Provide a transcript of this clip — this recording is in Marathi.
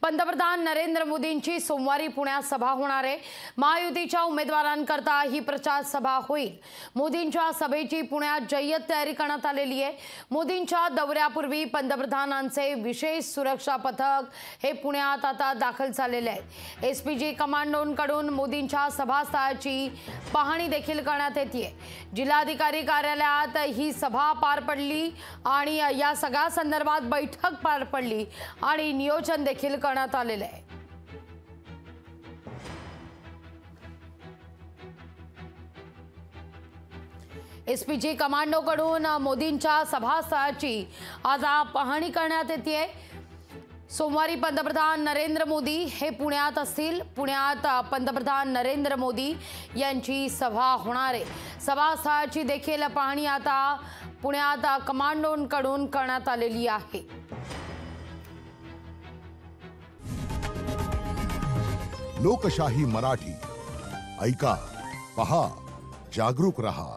पंतप्रधान नरेंद्र मोदींची सोमवारी पुण्यात सभा होणार आहे। महायुतीच्या उमेदवारांकरता ही प्रचार सभा होईल। मोदींच्या सभेची पुण्यात जय्यत तयारी करण्यात आलेली आहे। मोदींच्या दौऱ्यापूर्वी पंतप्रधानांचे विशेष सुरक्षा पथक हे पुण्यात आता दाखल झालेले आहे। एसपीजी कमांडोंकडून मोदींच्या सभास्थळाची पाहणी देखील करण्यात येते। जिल्हाधिकारी कार्यालयात ही सभा पार पडली आणि या सगळ्या संदर्भात बैठक पार पडली आणि नियोजन देखील करण्यात आलेले आहे। एसपीजी कमांडोकडून मोदींच्या सभास्थळाची आज पाहणी करण्यात येते। सोमवारी पंतप्रधान नरेंद्र मोदी हे पुण्यात असतील। पुण्यात पंतप्रधान नरेंद्र मोदी यांची सभा होणार आहे। सभास्थळाची देखील पाहणी आता पुण्यात कमांडोंकडून करण्यात आलेली आहे। लोकशाही मराठी ऐका, पहा, जागरूक रहा।